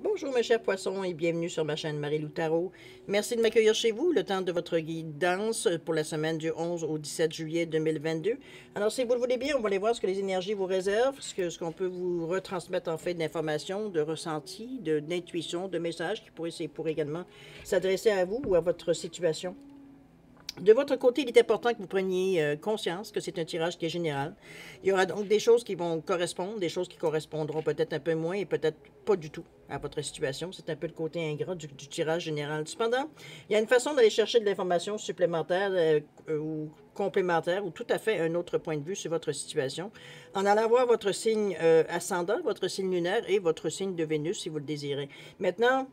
Bonjour mes chers poissons et bienvenue sur ma chaîne Marie-Lou Tarot. Merci de m'accueillir chez vous, le temps de votre guidance pour la semaine du 11 au 17 juillet 2022. Alors si vous le voulez bien, on va aller voir ce que les énergies vous réservent, ce qu'on peut vous retransmettre en fait d'informations, de ressentis, d'intuitions, de messages qui pourraient également s'adresser à vous ou à votre situation. De votre côté, il est important que vous preniez conscience que c'est un tirage qui est général. Il y aura donc des choses qui vont correspondre, des choses qui correspondront peut-être un peu moins et peut-être pas du tout à votre situation. C'est un peu le côté ingrat du tirage général. Cependant, il y a une façon d'aller chercher de l'information supplémentaire ou complémentaire ou tout à fait un autre point de vue sur votre situation en allant voir votre signe ascendant, votre signe lunaire et votre signe de Vénus si vous le désirez. Maintenant,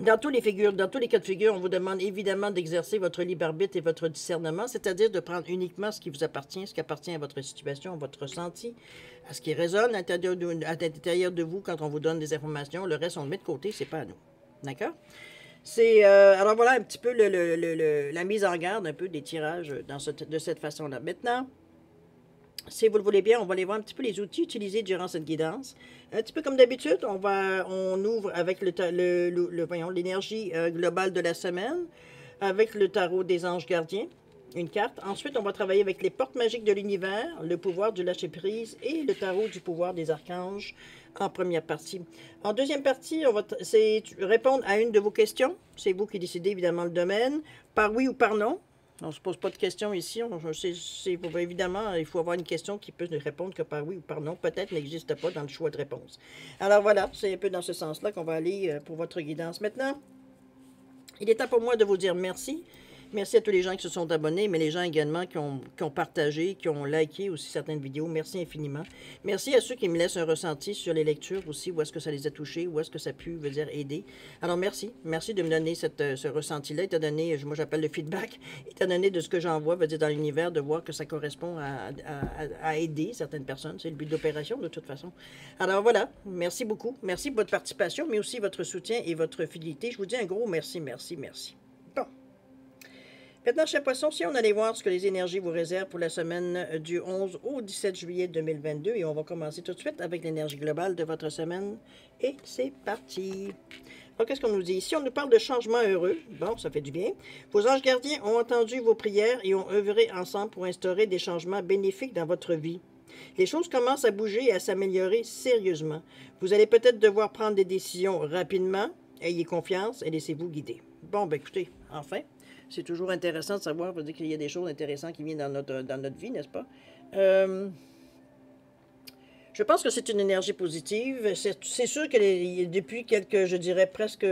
dans tous les cas de figure, on vous demande évidemment d'exercer votre libre arbitre et votre discernement, c'est-à-dire de prendre uniquement ce qui vous appartient, ce qui appartient à votre situation, à votre ressenti, à ce qui résonne à l'intérieur de vous quand on vous donne des informations. Le reste, on le met de côté, c'est pas à nous. D'accord? Alors voilà un petit peu la mise en garde un peu des tirages de cette façon-là. Maintenant, si vous le voulez bien, on va aller voir un petit peu les outils utilisés durant cette guidance. Un petit peu comme d'habitude, on ouvre avec l'énergie globale de la semaine, avec le tarot des anges gardiens, une carte. Ensuite, on va travailler avec les portes magiques de l'univers, le pouvoir du lâcher-prise et le tarot du pouvoir des archanges en première partie. En deuxième partie, c'est répondre à une de vos questions. C'est vous qui décidez évidemment le domaine, par oui ou par non. On ne se pose pas de questions ici. Évidemment, il faut avoir une question qui peut répondre que par oui ou par non. Peut-être n'existe pas dans le choix de réponse. Alors voilà, c'est un peu dans ce sens-là qu'on va aller pour votre guidance. Maintenant, il est temps pour moi de vous dire merci. Merci à tous les gens qui se sont abonnés, mais les gens également qui ont partagé, qui ont liké aussi certaines vidéos. Merci infiniment. Merci à ceux qui me laissent un ressenti sur les lectures aussi, où est-ce que ça les a touchés, où est-ce que ça a pu, aider. Alors merci. Merci de me donner ce ressenti-là, étant donné, moi j'appelle le feedback, étant donné de ce que j'envoie, dans l'univers, de voir que ça correspond à aider certaines personnes. C'est le but de l'opération, de toute façon. Alors voilà, merci beaucoup. Merci pour votre participation, mais aussi votre soutien et votre fidélité. Je vous dis un gros merci, merci, merci. Bon. Maintenant, chers poissons, si on allait voir ce que les énergies vous réservent pour la semaine du 11 au 17 juillet 2022, et on va commencer tout de suite avec l'énergie globale de votre semaine, et c'est parti. Alors, qu'est-ce qu'on nous dit? Ici, on nous parle de changement heureux. Bon, ça fait du bien. Vos anges gardiens ont entendu vos prières et ont œuvré ensemble pour instaurer des changements bénéfiques dans votre vie. Les choses commencent à bouger et à s'améliorer sérieusement. Vous allez peut-être devoir prendre des décisions rapidement. Ayez confiance et laissez-vous guider. Bon, ben écoutez, enfin... C'est toujours intéressant de savoir qu'il y a des choses intéressantes qui viennent dans notre vie, n'est-ce pas? Je pense que c'est une énergie positive. C'est sûr que depuis je dirais presque,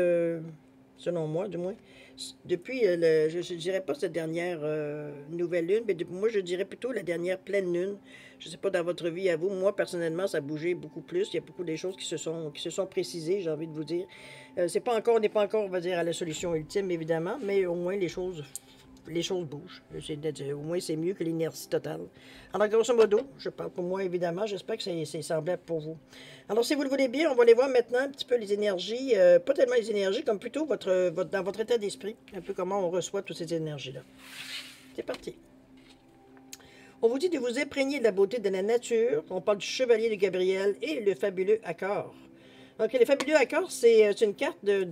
selon moi du moins, depuis, je ne dirais pas cette dernière nouvelle lune, mais moi je dirais plutôt la dernière pleine lune. Je ne sais pas dans votre vie à vous, moi personnellement ça a bougé beaucoup plus. Il y a beaucoup de choses qui se sont précisées, j'ai envie de vous dire. On n'est pas encore, on va dire, à la solution ultime évidemment, mais au moins les choses bougent. Au moins c'est mieux que l'inertie totale. Alors grosso modo, je parle pour moi évidemment, j'espère que c'est semblable pour vous. Alors si vous le voulez bien, on va aller voir maintenant un petit peu les énergies, pas tellement les énergies, comme plutôt dans votre état d'esprit, un peu comment on reçoit toutes ces énergies-là. C'est parti. On vous dit de vous imprégner de la beauté de la nature. On parle du chevalier de Gabriel et le fabuleux accord. Donc, le fabuleux accord, c'est une carte J'ai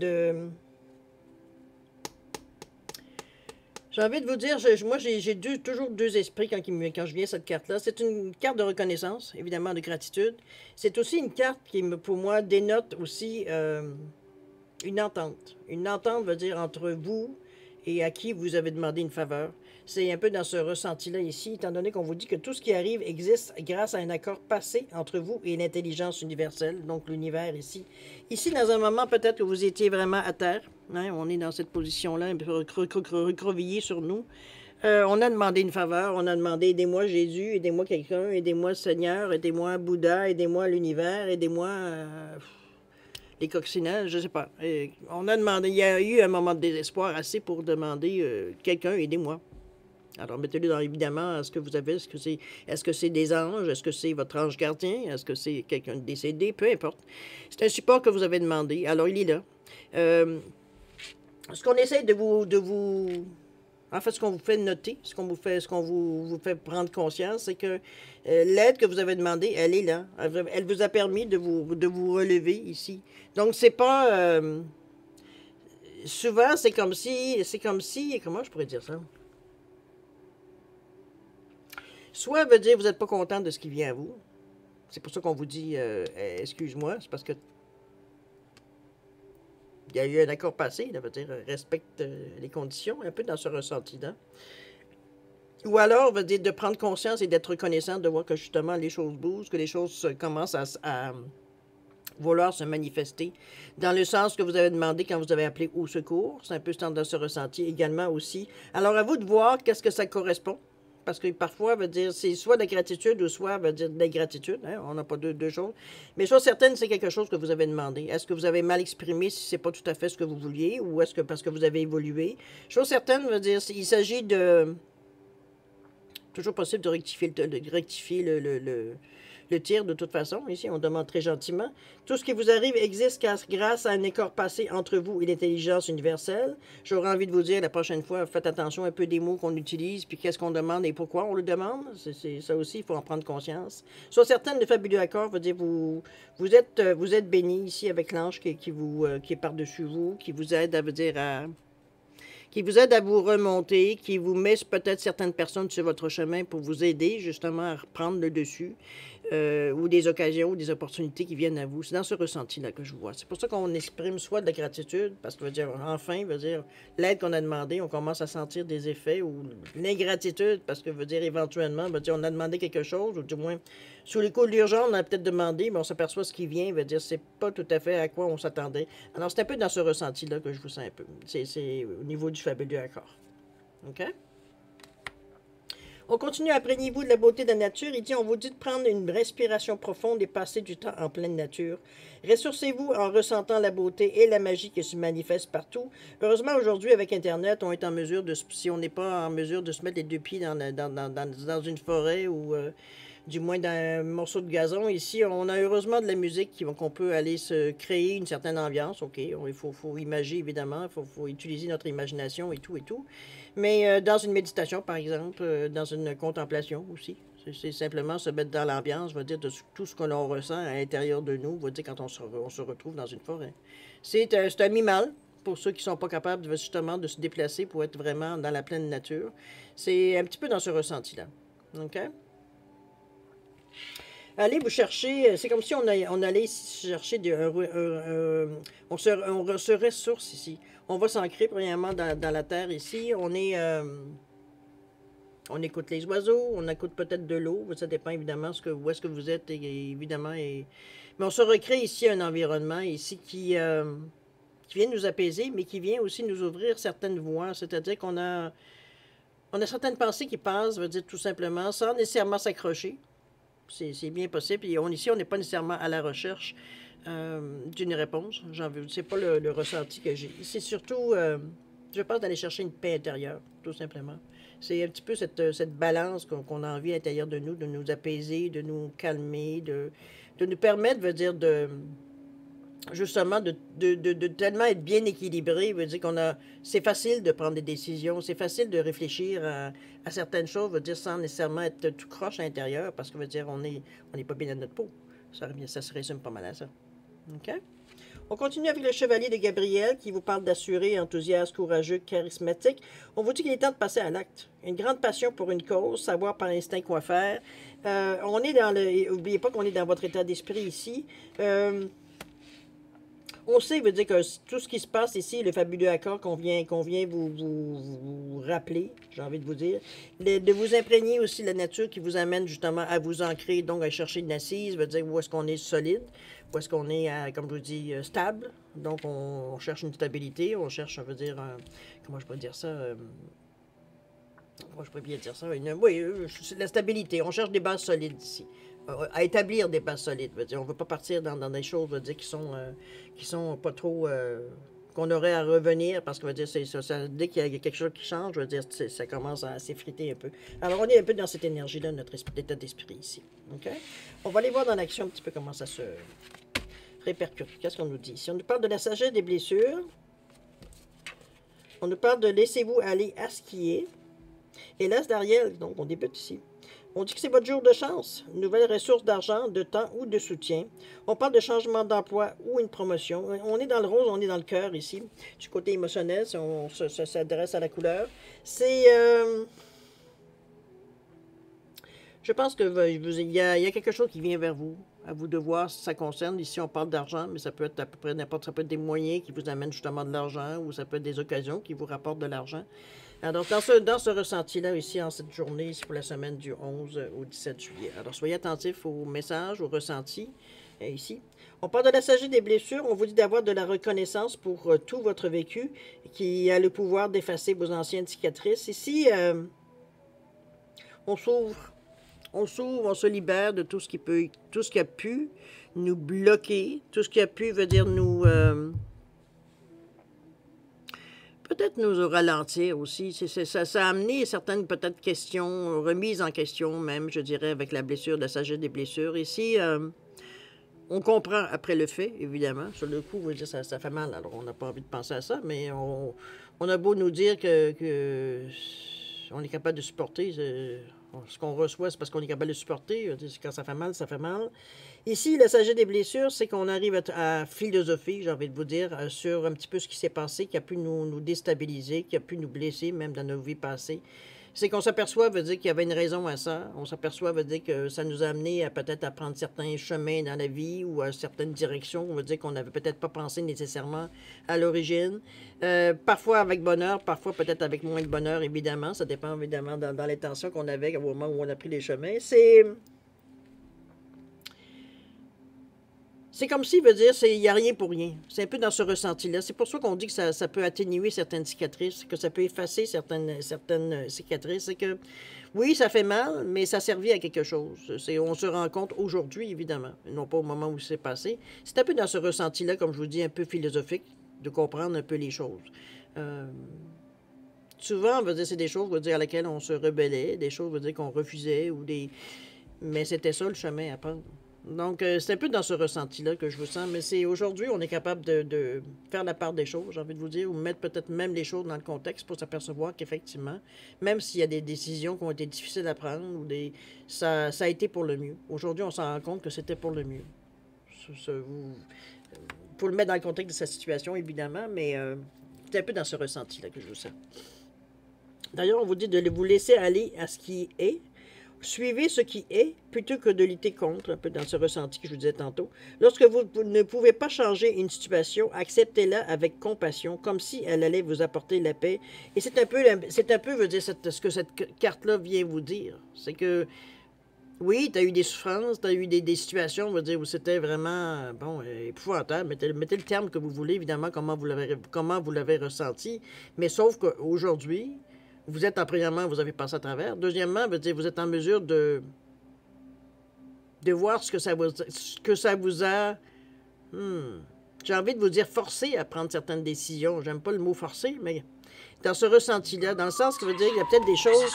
envie de vous dire, moi, j'ai toujours deux esprits quand je viens à cette carte-là. C'est une carte de reconnaissance, évidemment, de gratitude. C'est aussi une carte qui, pour moi, dénote aussi une entente. Une entente veut dire entre vous et à qui vous avez demandé une faveur. C'est un peu dans ce ressenti-là ici, étant donné qu'on vous dit que tout ce qui arrive existe grâce à un accord passé entre vous et l'intelligence universelle, donc l'univers ici. Ici, dans un moment, peut-être que vous étiez vraiment à terre. Hein, on est dans cette position-là, un peu recroquevillé sur nous. On a demandé une faveur, on a demandé « Aidez-moi Jésus, aidez-moi quelqu'un, aidez-moi Seigneur, aidez-moi Bouddha, aidez-moi l'univers, aidez-moi... les coccinelles, je ne sais pas. On a demandé, il y a eu un moment de désespoir assez pour demander quelqu'un, aidez-moi. Alors, mettez-le dans, évidemment, ce que vous avez. Est-ce que c'est des anges? Est-ce que c'est votre ange gardien? Est-ce que c'est quelqu'un de décédé? Peu importe. C'est un support que vous avez demandé. Alors, il est là. Ce qu'on essaie de vous En fait, ce qu'on vous fait noter, ce qu'on vous fait prendre conscience, c'est que l'aide que vous avez demandée, elle est là. Elle vous a permis de vous relever ici. Donc, c'est pas... souvent, comment je pourrais dire ça? Soit veut dire que vous n'êtes pas content de ce qui vient à vous. C'est pour ça qu'on vous dit, excuse-moi, c'est parce que il y a eu un accord passé, ça veut dire respecte les conditions, un peu dans ce ressenti-là. Ou alors, veut dire de prendre conscience et d'être reconnaissant, de voir que justement les choses bougent, que les choses commencent à vouloir se manifester. Dans le sens que vous avez demandé quand vous avez appelé au secours, c'est un peu dans ce ressenti également aussi. Alors à vous de voir qu'est-ce que ça correspond. Parce que parfois, veut dire, c'est soit de la gratitude ou soit, veut dire, de l'ingratitude. Hein? On n'a pas deux choses. Mais chose certaine, c'est quelque chose que vous avez demandé. Est-ce que vous avez mal exprimé si c'est pas tout à fait ce que vous vouliez ou est-ce que parce que vous avez évolué? Chose certaine, veut dire, il s'agit de... Toujours possible de rectifier le tir de toute façon. Ici, on demande très gentiment. Tout ce qui vous arrive existe grâce à un accord passé entre vous et l'intelligence universelle. J'aurais envie de vous dire la prochaine fois, faites attention un peu des mots qu'on utilise, puis qu'est-ce qu'on demande et pourquoi on le demande. Ça aussi, il faut en prendre conscience. Sois certaine, le fabuleux accord veut dire vous êtes béni ici avec l'ange qui est par-dessus vous, qui vous aide à, veut dire, qui vous aide à vous remonter, qui vous met peut-être certaines personnes sur votre chemin pour vous aider justement à reprendre le dessus, ou des occasions ou des opportunités qui viennent à vous. C'est dans ce ressenti-là que je vois. C'est pour ça qu'on exprime soit de la gratitude, parce que veut dire enfin, veut dire l'aide qu'on a demandé, on commence à sentir des effets, ou l'ingratitude, parce que veut dire éventuellement, veut dire on a demandé quelque chose, ou du moins sous les coups de l'urgence, on a peut-être demandé, mais on s'aperçoit ce qui vient, veut dire c'est pas tout à fait à quoi on s'attendait. Alors c'est un peu dans ce ressenti-là que je vous sens un peu. C'est au niveau du fabuleux accord. OK? On continue, apprenez-vous de la beauté de la nature. Il dit, on vous dit de prendre une respiration profonde et passer du temps en pleine nature. Ressourcez-vous en ressentant la beauté et la magie qui se manifeste partout. Heureusement, aujourd'hui, avec Internet, on est en mesure de, si on n'est pas en mesure de se mettre les deux pieds dans une forêt ou du moins dans un morceau de gazon, ici, on a heureusement de la musique qu'on peut aller se créer une certaine ambiance. OK, il faut imaginer, évidemment, il faut utiliser notre imagination et tout et tout. Mais dans une méditation, par exemple, dans une contemplation aussi. C'est simplement se mettre dans l'ambiance, va dire, de tout ce que l'on ressent à l'intérieur de nous, va dire, quand on se retrouve dans une forêt. C'est un mi-mal pour ceux qui ne sont pas capables justement de se déplacer pour être vraiment dans la pleine nature. C'est un petit peu dans ce ressenti-là. OK? Allez vous chercher, c'est comme si on allait chercher on se ressource ici. On va s'ancrer premièrement dans la terre ici. On écoute les oiseaux, on écoute peut-être de l'eau, ça dépend évidemment où est-ce que vous êtes, évidemment. Mais on se recrée ici un environnement ici qui vient nous apaiser, mais qui vient aussi nous ouvrir certaines voies. C'est-à-dire on a certaines pensées qui passent, veut dire tout simplement, sans nécessairement s'accrocher. C'est bien possible. Et ici, on n'est pas nécessairement à la recherche d'une réponse. C'est pas le ressenti que j'ai. C'est surtout, je pense, d'aller chercher une paix intérieure, tout simplement. C'est un petit peu cette balance qu'on a envie à l'intérieur de nous apaiser, de nous calmer, de nous permettre, veut dire, justement, de tellement être bien équilibré, veut dire c'est facile de prendre des décisions, c'est facile de réfléchir à certaines choses, veut dire, sans nécessairement être tout croche à l'intérieur, parce que veut dire, on n'est pas bien dans notre peau. Ça se résume pas mal à ça. OK? On continue avec le chevalier de Gabriel qui vous parle d'assuré, enthousiaste, courageux, charismatique. On vous dit qu'il est temps de passer à l'acte. Une grande passion pour une cause, savoir par instinct quoi faire. On est n'oubliez pas qu'on est dans votre état d'esprit ici. On sait, veut dire que tout ce qui se passe ici, le fabuleux accord qu'on vient vous rappeler, j'ai envie de vous dire, de vous imprégner aussi de la nature qui vous amène justement à vous ancrer, donc à chercher une assise, veut dire où est-ce qu'on est solide, où est-ce qu'on est, comme je vous dis, stable. Donc on cherche une stabilité, on cherche, ça veut dire, comment je pourrais dire ça, comment je pourrais bien dire ça, oui, la stabilité, on cherche des bases solides ici. À établir des bases solides. On ne veut pas partir dans des choses dire, qui sont pas trop... qu'on aurait à revenir, parce que dès qu'il y a quelque chose qui change, je veux dire, ça commence à s'effriter un peu. Alors, on est un peu dans cette énergie-là, notre état d'esprit ici. OK? On va aller voir dans l'action un petit peu comment ça se répercute. Qu'est-ce qu'on nous dit? Si on nous parle de la sagesse des blessures, On nous parle de laissez-vous aller à ce qui est. Et l'as d'Ariel, donc on débute ici. On dit que c'est votre jour de chance, une nouvelle ressource d'argent, de temps ou de soutien. On parle de changement d'emploi ou une promotion. On est dans le rose, on est dans le cœur ici. Du côté émotionnel, si on s'adresse à la couleur. C'est... je pense que il y a quelque chose qui vient vers vous. À vous de voir si ça concerne. Ici, on parle d'argent, mais ça peut être à peu près n'importe. Ça peut être des moyens qui vous amènent justement de l'argent ou ça peut être des occasions qui vous rapportent de l'argent. Alors, dans ce ressenti-là, ici, en cette journée, ici pour la semaine du 11 au 17 juillet. Alors, soyez attentifs aux messages, aux ressentis, ici. On parle de la sagesse des blessures. On vous dit d'avoir de la reconnaissance pour tout votre vécu qui a le pouvoir d'effacer vos anciennes cicatrices. Ici, on s'ouvre. On s'ouvre, on se libère de tout ce qui a pu nous bloquer, tout ce qui a pu veut dire nous... peut-être nous ralentir aussi. Ça a amené certaines peut-être questions, remises en question même, je dirais, avec la blessure, la sagesse des blessures. Ici, on comprend après le fait, évidemment. Sur le coup, vous dire ça fait mal, alors on n'a pas envie de penser à ça, mais on a beau nous dire que on est capable de supporter. Ce qu'on reçoit, c'est parce qu'on est capable de supporter. Quand ça fait mal, ça fait mal. Ici, la sagesse des blessures, c'est qu'on arrive à philosopher, j'ai envie de vous dire, sur un petit peu ce qui s'est passé, qui a pu nous déstabiliser, qui a pu nous blesser, même dans nos vies passées. C'est qu'on s'aperçoit, veut dire qu'il y avait une raison à ça. On s'aperçoit, veut dire que ça nous a amené à peut-être à prendre certains chemins dans la vie ou à certaines directions. On veut dire qu'on n'avait peut-être pas pensé nécessairement à l'origine. Parfois avec bonheur, parfois peut-être avec moins de bonheur, évidemment. Ça dépend évidemment dans l'intention qu'on avait au moment où on a pris les chemins. C'est comme si, veut dire, il n'y a rien pour rien. C'est un peu dans ce ressenti-là. C'est pour ça qu'on dit que ça peut atténuer certaines cicatrices, que ça peut effacer certaines cicatrices. C'est que, oui, ça fait mal, mais ça servit à quelque chose. On se rend compte aujourd'hui, évidemment, non pas au moment où c'est passé. C'est un peu dans ce ressenti-là, comme je vous dis, un peu philosophique, de comprendre un peu les choses. Souvent, on va dire, c'est des choses, on va dire, à laquelle on se rebellait, des choses, on va dire, qu'on refusait, mais c'était ça le chemin à prendre. Donc, c'est un peu dans ce ressenti-là que je vous sens, mais c'est aujourd'hui, on est capable de faire la part des choses, j'ai envie de vous dire, ou mettre peut-être même les choses dans le contexte pour s'apercevoir qu'effectivement, même s'il y a des décisions qui ont été difficiles à prendre, ça a été pour le mieux. Aujourd'hui, on s'en rend compte que c'était pour le mieux. Pour le mettre dans le contexte de sa situation, évidemment, mais c'est un peu dans ce ressenti-là que je vous sens. D'ailleurs, on vous dit de vous laisser aller à ce qui est. Suivez ce qui est, plutôt que de lutter contre, un peu dans ce ressenti que je vous disais tantôt. Lorsque vous ne pouvez pas changer une situation, acceptez-la avec compassion, comme si elle allait vous apporter la paix. Et c'est un peu, veut dire, ce que cette carte-là vient vous dire. C'est que, oui, tu as eu des souffrances, tu as eu des situations, on va dire, où c'était vraiment, bon, épouvantable. Mettez le terme que vous voulez, évidemment, comment vous l'avez ressenti. Mais sauf qu'aujourd'hui, vous êtes, premièrement, vous avez passé à travers. Deuxièmement, vous êtes en mesure de voir ce que ça vous a... j'ai envie de vous dire forcé à prendre certaines décisions. J'aime pas le mot forcé, mais dans ce ressenti-là, dans le sens que veut dire qu'il y a peut-être des choses...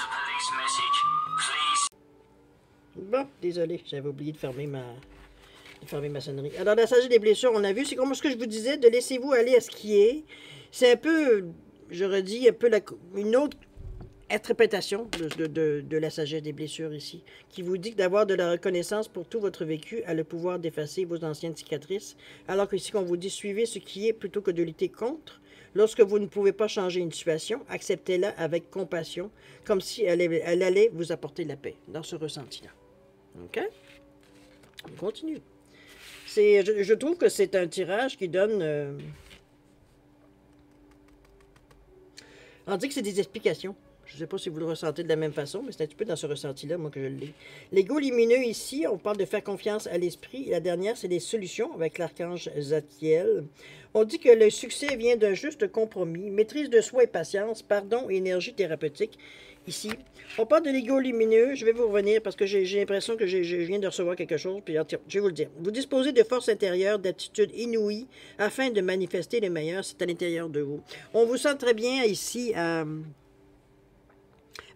Bon, désolé, j'avais oublié de fermer ma sonnerie. Alors, la sagesse des blessures, on a vu, c'est comme ce que je vous disais, de laissez-vous aller à ce qui est. C'est un peu, je redis, un peu une autre interprétation de la sagesse des blessures ici, qui vous dit que d'avoir de la reconnaissance pour tout votre vécu a le pouvoir d'effacer vos anciennes cicatrices, alors que ici, qu'on vous dit suivez ce qui est plutôt que de lutter contre. Lorsque vous ne pouvez pas changer une situation, acceptez-la avec compassion, comme si elle allait vous apporter la paix, dans ce ressenti-là. OK? On continue. Je trouve que c'est un tirage qui donne... on dit que c'est des explications. Je ne sais pas si vous le ressentez de la même façon, mais c'est un petit peu dans ce ressenti-là, moi, que je l'ai. L'ego lumineux, ici, on parle de faire confiance à l'esprit. Et la dernière, c'est les solutions avec l'archange Zadkiel. On dit que le succès vient d'un juste compromis, maîtrise de soi et patience, pardon et énergie thérapeutique. Ici, on parle de l'ego lumineux. Je vais vous revenir parce que j'ai l'impression que je viens de recevoir quelque chose. Puis, je vais vous le dire. Vous disposez de force intérieure, d'attitude inouïe afin de manifester le meilleur. C'est à l'intérieur de vous. On vous sent très bien ici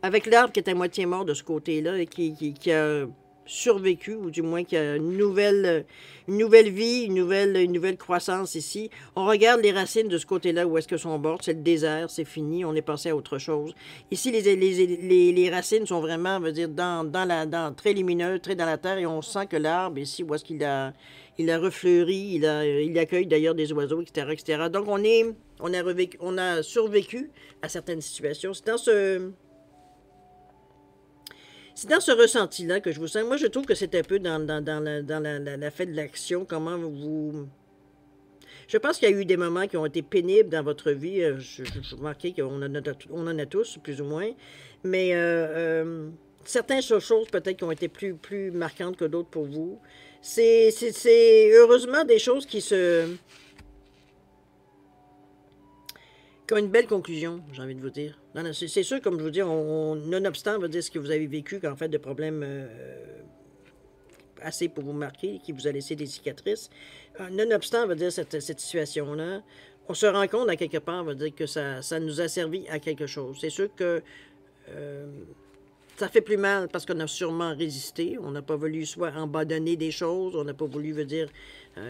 avec l'arbre qui est à moitié mort de ce côté-là et qui a survécu, ou du moins qu'il y a une nouvelle vie, une nouvelle croissance ici. On regarde les racines de ce côté-là, où est-ce que sont mortes, c'est le désert, c'est fini, on est passé à autre chose. Ici, les racines sont vraiment, on va dire, très lumineuses, très dans la terre, et on sent que l'arbre, ici, où est-ce il a refleuri, il accueille d'ailleurs des oiseaux, etc., etc. Donc, on a survécu à certaines situations. C'est dans ce ressenti-là que je vous sens. Moi, je trouve que c'est un peu dans la fête de l'action, comment vous... Je pense qu'il y a eu des moments qui ont été pénibles dans votre vie. Je remarquais on en a tous, plus ou moins. Mais certaines choses, peut-être, qui ont été plus marquantes que d'autres pour vous. C'est heureusement des choses qui ont une belle conclusion, j'ai envie de vous dire. C'est sûr, comme je vous dis, nonobstant, va dire ce que vous avez vécu, qu'en fait, de problèmes assez pour vous marquer, qui vous a laissé des cicatrices, nonobstant, va dire cette situation-là, on se rend compte, à quelque part, va dire que ça nous a servi à quelque chose. C'est sûr que ça fait plus mal parce qu'on a sûrement résisté. On n'a pas voulu soit abandonner des choses, on n'a pas voulu, veut dire,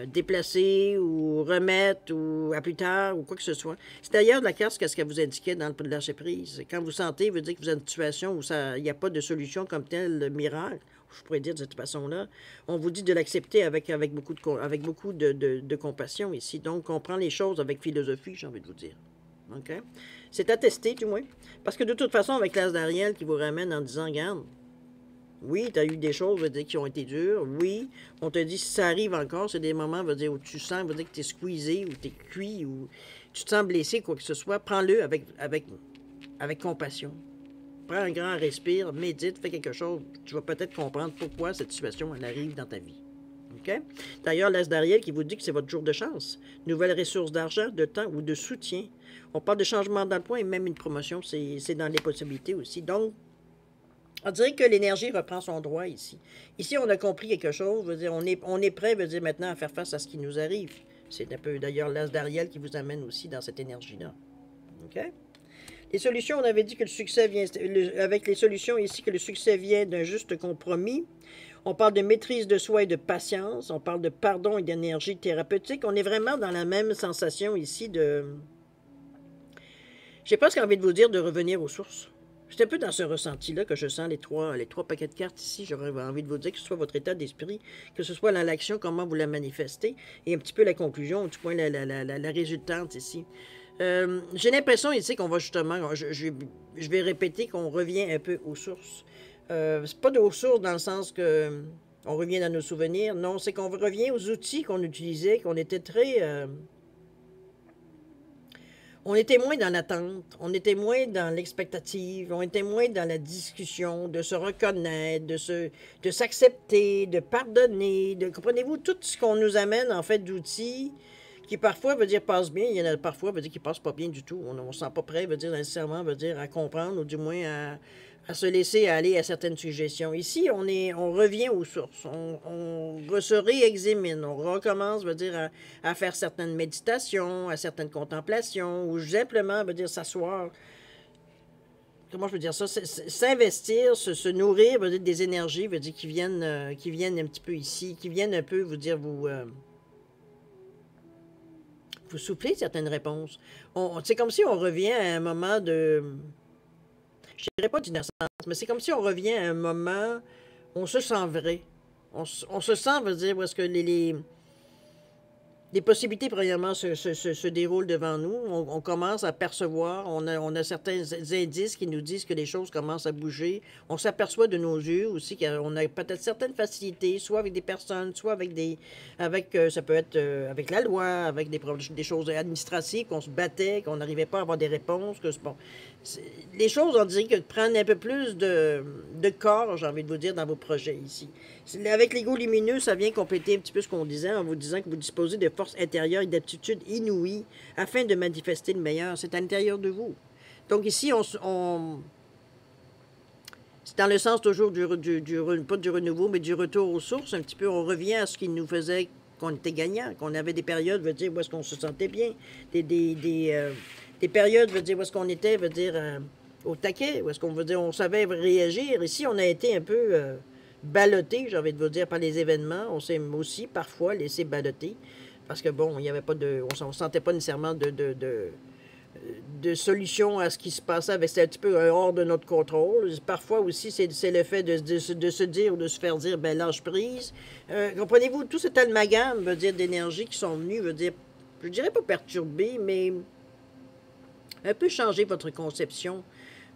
déplacer ou remettre ou à plus tard ou quoi que ce soit. C'est d'ailleurs de la carte ce qu'elle vous indiquait dans le lâcher prise. Quand vous sentez, veut dire que vous êtes dans une situation où il n'y a pas de solution comme tel miracle, je pourrais dire de cette façon-là, on vous dit de l'accepter avec beaucoup de compassion ici. Donc, on prend les choses avec philosophie, j'ai envie de vous dire. OK? C'est attesté, du moins. Parce que de toute façon, avec l'as d'Ariel qui vous ramène en disant, regarde, oui, tu as eu des choses, veut dire, qui ont été dures. Oui, on te dit, si ça arrive encore, c'est des moments, veut dire, où tu sens, veut dire, que tu es squeezé, ou tu es cuit, ou tu te sens blessé, quoi que ce soit. Prends-le avec compassion. Prends un grand respire, médite, fais quelque chose. Tu vas peut-être comprendre pourquoi cette situation, elle arrive dans ta vie. OK? D'ailleurs, l'as d'Ariel qui vous dit que c'est votre jour de chance. Nouvelle ressource d'argent, de temps ou de soutien. On parle de changement d'emploi et même une promotion, c'est dans les possibilités aussi. Donc, on dirait que l'énergie reprend son droit ici. Ici, on a compris quelque chose. Veut dire, on est prêt, veut dire, maintenant à faire face à ce qui nous arrive. C'est un peu, d'ailleurs, l'as d'Ariel qui vous amène aussi dans cette énergie-là. OK? Les solutions, on avait dit que le succès vient... avec les solutions ici, que le succès vient d'un juste compromis. On parle de maîtrise de soi et de patience. On parle de pardon et d'énergie thérapeutique. On est vraiment dans la même sensation ici de... J'ai presque envie de vous dire de revenir aux sources. C'est un peu dans ce ressenti-là que je sens les trois paquets de cartes ici. J'aurais envie de vous dire que ce soit votre état d'esprit, que ce soit dans l'action, comment vous la manifestez, et un petit peu la conclusion, du point la résultante ici. J'ai l'impression ici qu'on va justement, je vais répéter qu'on revient un peu aux sources. C'est pas aux sources dans le sens que on revient dans nos souvenirs. Non, c'est qu'on revient aux outils qu'on utilisait, qu'on était très... on était moins dans l'attente, on était moins dans l'expectative, on était moins dans la discussion, de se reconnaître, de s'accepter, de pardonner, comprenez-vous, tout ce qu'on nous amène en fait d'outils qui parfois veut dire passe bien, il y en a parfois veut dire qui passe pas bien du tout. On ne se sent pas prêt, veut dire nécessairement, veut dire à comprendre ou du moins à se laisser aller à certaines suggestions. Ici, on revient aux sources, on se réexamine, on recommence, veut dire, à faire certaines méditations, à certaines contemplations, ou simplement, veut dire, s'asseoir. Comment je peux dire ça? S'investir, se nourrir, veut dire, des énergies, veut dire, qui viennent un petit peu ici, qui viennent un peu, vous dire, vous soufflez certaines réponses. C'est comme si on revient à un moment de... Je ne dirais pas d'innocence, mais c'est comme si on revient à un moment où on se sent vrai. On se sent, veut dire, parce que les possibilités, premièrement, se déroulent devant nous. On commence à percevoir. On a certains indices qui nous disent que les choses commencent à bouger. On s'aperçoit de nos yeux aussi qu'on a peut-être certaines facilités, soit avec des personnes, soit avec ça peut être avec la loi, avec des choses administratives, qu'on se battait, qu'on n'arrivait pas à avoir des réponses. Bon, les choses, on dirait que prendre un peu plus de corps, j'ai envie de vous dire, dans vos projets ici. Avec l'ego lumineux, ça vient compléter un petit peu ce qu'on disait en vous disant que vous disposez de forces intérieures et d'aptitudes inouïes afin de manifester le meilleur. C'est à l'intérieur de vous. Donc ici, c'est dans le sens toujours pas du renouveau, mais du retour aux sources. Un petit peu, on revient à ce qui nous faisait qu'on était gagnant, qu'on avait des périodes, veut dire, où est-ce qu'on se sentait bien, des périodes, veut dire, où est-ce qu'on était, veut dire, au taquet, où est-ce qu'on veut dire, on savait réagir. Ici, on a été un peu balloter, j'ai envie de vous dire, par les événements. On s'est aussi parfois laissé balloter. Parce que bon, il n'y avait pas de. On ne sentait pas nécessairement de solution à ce qui se passait. C'était un petit peu hors de notre contrôle. Parfois aussi, c'est le fait de se dire ou de se faire dire, ben lâche prise. Comprenez-vous, tout cet amalgame, veut dire, d'énergie qui sont venus, veut dire, je dirais pas perturber, mais un peu changer votre conception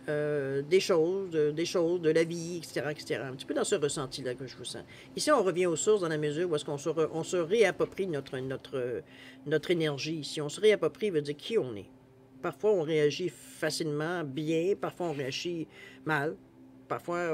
des choses, de la vie, etc., etc. Un petit peu dans ce ressenti-là que je vous sens. Ici, on revient aux sources dans la mesure où est-ce qu'on on se réapproprie notre énergie. Ici, on se réapproprie, veut dire qui on est. Parfois, on réagit facilement, bien. Parfois, on réagit mal. Parfois,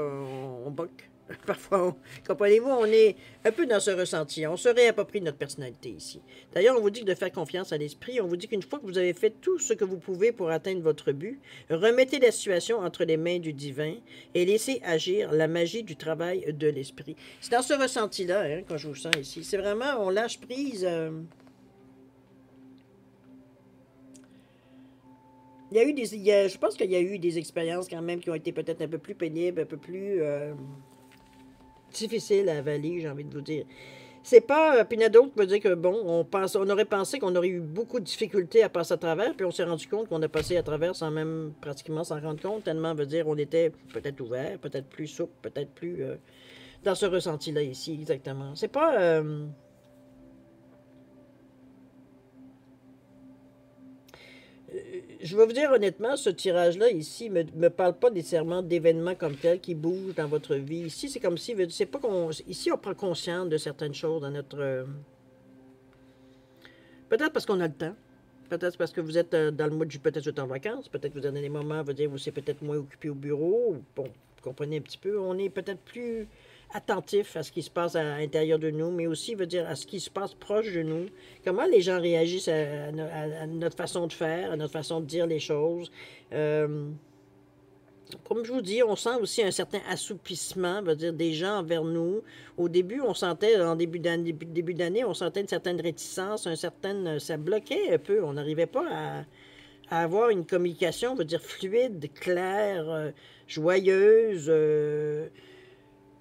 on boque. Parfois, comprenez-vous, on est un peu dans ce ressenti. On se réapproprie notre personnalité ici. D'ailleurs, on vous dit de faire confiance à l'esprit. On vous dit qu'une fois que vous avez fait tout ce que vous pouvez pour atteindre votre but, remettez la situation entre les mains du divin et laissez agir la magie du travail de l'esprit. C'est dans ce ressenti-là, hein, quand je vous sens ici. C'est vraiment, on lâche prise. Je pense qu'il y a eu des expériences quand même qui ont été peut-être un peu plus pénibles, un peu plus difficiles à avaler, j'ai envie de vous dire. C'est pas, puis il y en a d'autres qui veut dire que, bon, on aurait pensé qu'on aurait eu beaucoup de difficultés à passer à travers, puis on s'est rendu compte qu'on a passé à travers sans même pratiquement s'en rendre compte, tellement veut dire on était peut-être ouvert, peut-être plus souple, peut-être plus dans ce ressenti-là ici, exactement. C'est pas... je vais vous dire honnêtement, ce tirage-là ici me parle pas nécessairement d'événements comme tels qui bougent dans votre vie. Ici, c'est comme si, c'est pas qu'on, ici, on prend conscience de certaines choses dans notre, peut-être parce qu'on a le temps, peut-être parce que vous êtes dans le mood, peut-être vous êtes en vacances, peut-être vous êtes dans des moments, veut dire, vous êtes peut-être moins occupé au bureau, bon, vous comprenez un petit peu, on est peut-être plus attentif à ce qui se passe à l'intérieur de nous, mais aussi, veut dire, à ce qui se passe proche de nous. Comment les gens réagissent à notre façon de faire, à notre façon de dire les choses. Comme je vous dis, on sent aussi un certain assouplissement, veut dire, des gens envers nous. Au début, on sentait, en début d'année, on sentait une certaine réticence, ça bloquait un peu. On n'arrivait pas à avoir une communication, veut dire, fluide, claire, joyeuse,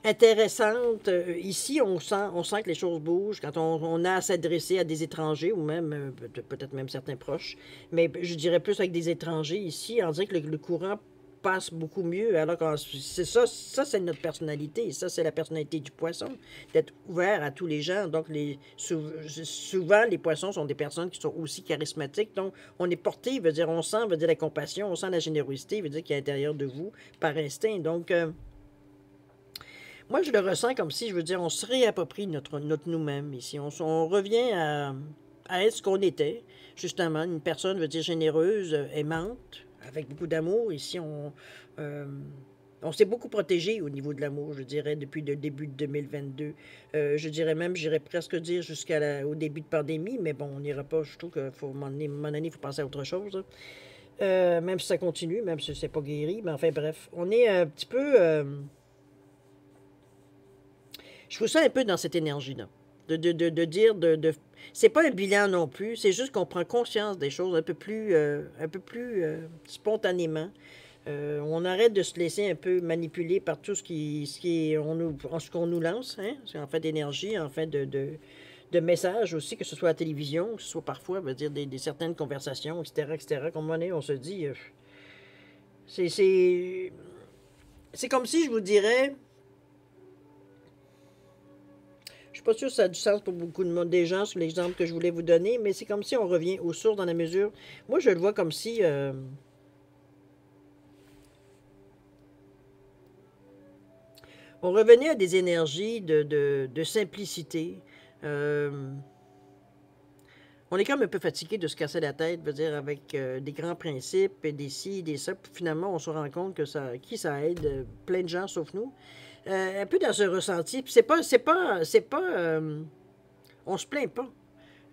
intéressante. Ici, on sent que les choses bougent quand on a à s'adresser à des étrangers ou même, peut-être même certains proches, mais je dirais plus avec des étrangers ici, on dirait que le courant passe beaucoup mieux, alors que c'est ça c'est notre personnalité, ça c'est la personnalité du poisson, d'être ouvert à tous les gens, donc souvent les poissons sont des personnes qui sont aussi charismatiques, donc on est porté, veut dire on sent, veut dire la compassion, on sent la générosité, veut dire qu'il y a à l'intérieur de vous par instinct, donc moi, je le ressens comme si, je veux dire, on se réapproprie notre nous-mêmes ici. On revient à être ce qu'on était, justement, une personne, veut dire, généreuse, aimante, avec beaucoup d'amour. Ici, on s'est beaucoup protégé au niveau de l'amour, je dirais, depuis le début de 2022. Je dirais même, j'irais presque dire jusqu'au début de pandémie, mais bon, on n'ira pas. Je trouve qu'il faut, à un moment donné, il faut penser à autre chose, hein. Même si ça continue, même si c'est pas guéri, mais enfin, bref. On est un petit peu... je vous sens un peu dans cette énergie-là. De dire, c'est pas un bilan non plus, c'est juste qu'on prend conscience des choses un peu plus spontanément. On arrête de se laisser un peu manipuler par tout ce qu'on nous lance, hein, en fait d'énergie, en fait de messages aussi, que ce soit à la télévision, que ce soit parfois, veut dire des certaines conversations, etc., etc. Comme on se dit, c'est comme si je vous dirais. Je suis pas sûr que ça a du sens pour beaucoup de monde, des gens sur l'exemple que je voulais vous donner, mais c'est comme si on revient aux sources dans la mesure. Moi, je le vois comme si on revenait à des énergies de simplicité. On est quand même un peu fatigué de se casser la tête, veut dire, avec des grands principes, et des ci, des ça. Puis finalement, on se rend compte que ça aide plein de gens sauf nous. Un peu dans ce ressenti. Puis on se plaint pas.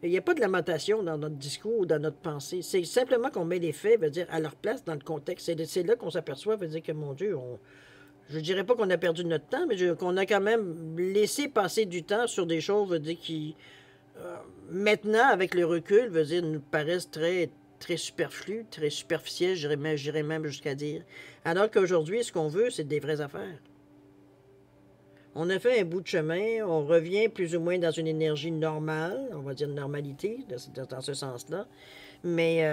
Il n'y a pas de lamentation dans notre discours ou dans notre pensée. C'est simplement qu'on met les faits, veut dire, à leur place dans le contexte. C'est là qu'on s'aperçoit, veut dire que, mon Dieu, je ne dirais pas qu'on a perdu notre temps, mais qu'on a quand même laissé passer du temps sur des choses, veut dire, qui, maintenant, avec le recul, veut dire, nous paraissent très, très superflues, très superficielles, j'irais même jusqu'à dire. Alors qu'aujourd'hui, ce qu'on veut, c'est des vraies affaires. On a fait un bout de chemin, on revient plus ou moins dans une énergie normale, on va dire normalité, dans ce sens-là. Mais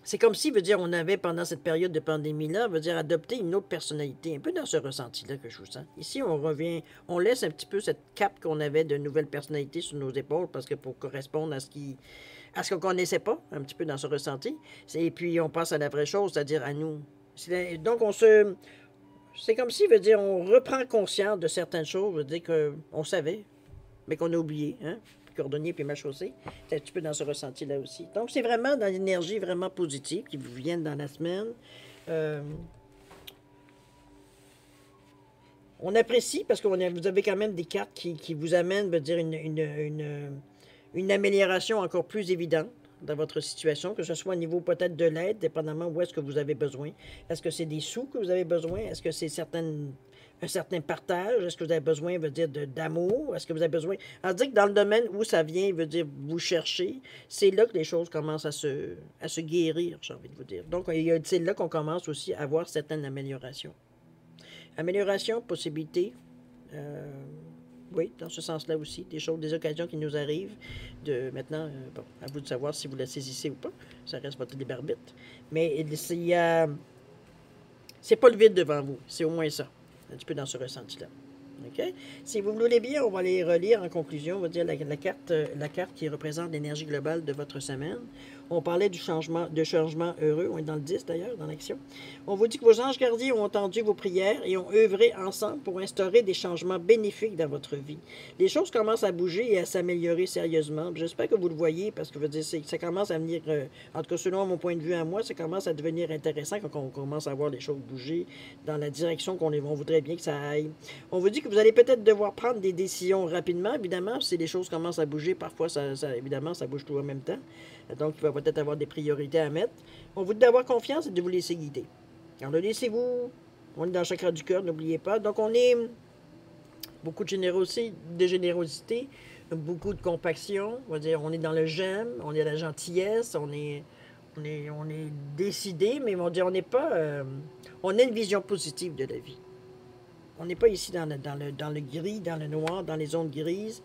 c'est comme si, veut dire, on avait, pendant cette période de pandémie-là, veut dire, adopté une autre personnalité, un peu dans ce ressenti-là que je vous sens. Ici, on revient, on laisse un petit peu cette cape qu'on avait de nouvelles personnalités sur nos épaules, parce que pour correspondre à ce qu'on ne connaissait pas, un petit peu dans ce ressenti, et puis on passe à la vraie chose, c'est-à-dire à nous. Donc, c'est comme si, veut dire, on reprend conscience de certaines choses, veut dire qu'on savait, mais qu'on a oublié, hein? Cordonnier puis Machaussée, c'est un petit peu dans ce ressenti-là aussi. Donc, c'est vraiment dans l'énergie vraiment positive qui vous viennent dans la semaine. On apprécie parce que vous avez quand même des cartes qui vous amènent, veut dire, une amélioration encore plus évidente dans votre situation, que ce soit au niveau peut-être de l'aide, dépendamment où est-ce que vous avez besoin. Est-ce que c'est des sous que vous avez besoin? Est-ce que c'est un certain partage? Est-ce que vous avez besoin, veut dire, d'amour? Est-ce que vous avez besoin... On dit que dans le domaine où ça vient, veut dire, vous cherchez, c'est là que les choses commencent à se guérir, j'ai envie de vous dire. Donc, c'est là qu'on commence aussi à avoir certaines améliorations. Amélioration, possibilité, oui, dans ce sens-là aussi, des choses, des occasions qui nous arrivent. Maintenant, bon, à vous de savoir si vous la saisissez ou pas. Ça reste votre libre arbitre. Mais c'est pas le vide devant vous. C'est au moins ça. Un petit peu dans ce ressenti-là. OK? Si vous voulez bien, on va les relire en conclusion. On va dire la carte qui représente l'énergie globale de votre semaine. On parlait de changement heureux. On est dans le 10 d'ailleurs, dans l'action. On vous dit que vos anges gardiens ont entendu vos prières et ont œuvré ensemble pour instaurer des changements bénéfiques dans votre vie. Les choses commencent à bouger et à s'améliorer sérieusement. J'espère que vous le voyez parce que je veux dire, ça commence à venir, en tout cas selon mon point de vue à moi, ça commence à devenir intéressant quand on commence à voir les choses bouger dans la direction qu'on voudrait bien que ça aille. On vous dit que vous allez peut-être devoir prendre des décisions rapidement. Évidemment, si les choses commencent à bouger, parfois, évidemment, ça bouge tout en même temps. Donc, il va peut-être avoir des priorités à mettre. On vous dit d'avoir confiance et de vous laisser guider. Alors, laissez-vous. On est dans le chakra du cœur, n'oubliez pas. Donc, on est beaucoup de générosité, beaucoup de compassion. On va dire, on est dans le j'aime, on est dans la gentillesse, on est décidé, mais on va dire, on n'est pas... on a une vision positive de la vie. On n'est pas ici dans le gris, dans le noir, dans les zones grises.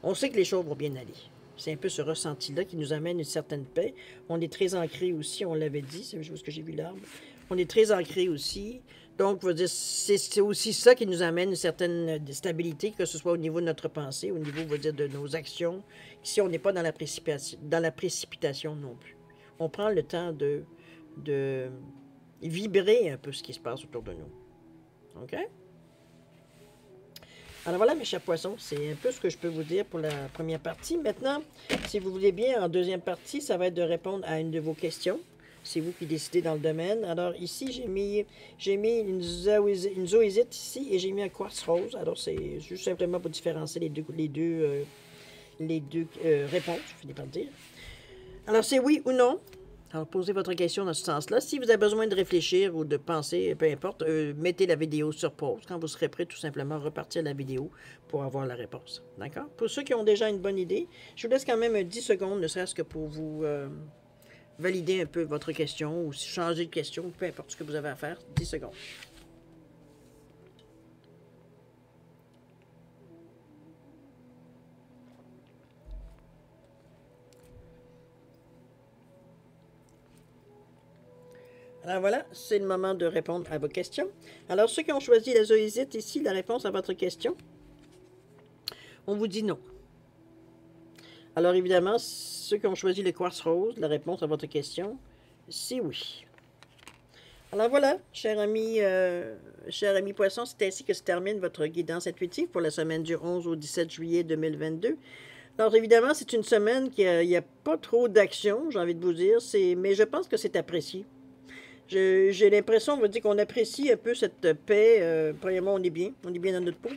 On sait que les choses vont bien aller. C'est un peu ce ressenti-là qui nous amène une certaine paix. On est très ancré aussi, on l'avait dit, c'est ce que j'ai vu l'arbre. On est très ancré aussi. Donc, c'est aussi ça qui nous amène une certaine stabilité, que ce soit au niveau de notre pensée, au niveau, de nos actions. Ici, on n'est pas dans la précipitation non plus. On prend le temps de vibrer un peu ce qui se passe autour de nous. OK? Alors voilà, mes chers poissons, c'est un peu ce que je peux vous dire pour la première partie. Maintenant, si vous voulez bien, en deuxième partie, ça va être de répondre à une de vos questions. C'est vous qui décidez dans le domaine. Alors ici, j'ai mis une zoésite ici et j'ai mis un quartz rose. Alors c'est juste simplement pour différencier les deux réponses, je finis par le dire. Alors c'est oui ou non. Alors, posez votre question dans ce sens-là. Si vous avez besoin de réfléchir ou de penser, peu importe, mettez la vidéo sur pause. Quand vous serez prêt, tout simplement, repartir la vidéo pour avoir la réponse. D'accord? Pour ceux qui ont déjà une bonne idée, je vous laisse quand même 10 secondes, ne serait-ce que pour vous valider un peu votre question ou changer de question, peu importe ce que vous avez à faire. 10 secondes. Alors voilà, c'est le moment de répondre à vos questions. Alors, ceux qui ont choisi la zoésite, ici, la réponse à votre question, on vous dit non. Alors, évidemment, ceux qui ont choisi le quartz rose, la réponse à votre question, c'est oui. Alors voilà, cher ami poisson, c'est ainsi que se termine votre guidance intuitive pour la semaine du 11 au 17 juillet 2022. Alors, évidemment, c'est une semaine qui il n'y a pas trop d'action, j'ai envie de vous dire, mais je pense que c'est apprécié. J'ai l'impression, on va dire qu'on apprécie un peu cette paix. Premièrement, on est bien dans notre peau.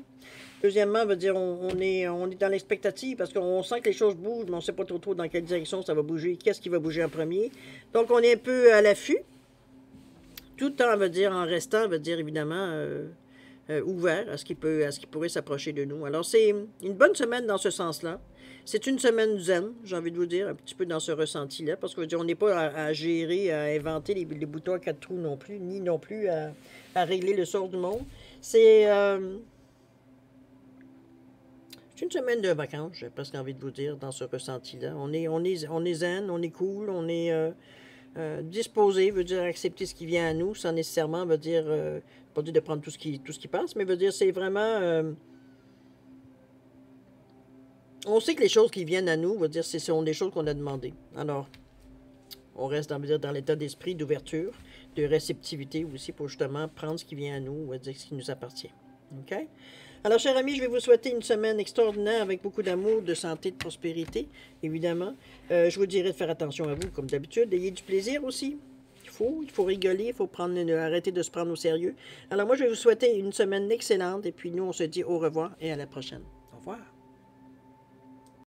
Deuxièmement, on va dire on est dans l'expectative parce qu'on sent que les choses bougent, mais on ne sait pas trop dans quelle direction ça va bouger, qu'est-ce qui va bouger en premier. Donc, on est un peu à l'affût, tout le temps, on va dire, en restant, on va dire évidemment ouvert à ce qui pourrait s'approcher de nous. Alors, c'est une bonne semaine dans ce sens-là. C'est une semaine zen, j'ai envie de vous dire, un petit peu dans ce ressenti-là, parce qu'on n'est pas à gérer, à inventer les boutons à 4 trous non plus, ni non plus à régler le sort du monde. C'est une semaine de vacances, j'ai presque envie de vous dire, dans ce ressenti-là. On est zen, on est cool, on est disposé, veut dire accepter ce qui vient à nous, sans nécessairement veut dire, pas dire de prendre tout ce qui passe, mais veut dire c'est vraiment... on sait que les choses qui viennent à nous, veut dire, ce sont des choses qu'on a demandées. Alors, on reste dans l'état d'esprit d'ouverture, de réceptivité aussi pour justement prendre ce qui vient à nous, veut dire ce qui nous appartient. OK? Alors, chers amis, je vais vous souhaiter une semaine extraordinaire avec beaucoup d'amour, de santé, de prospérité, évidemment. Je vous dirai de faire attention à vous, comme d'habitude. Ayez du plaisir aussi. Il faut rigoler, il faut arrêter de se prendre au sérieux. Alors, moi, je vais vous souhaiter une semaine excellente et puis nous, on se dit au revoir et à la prochaine. Au revoir.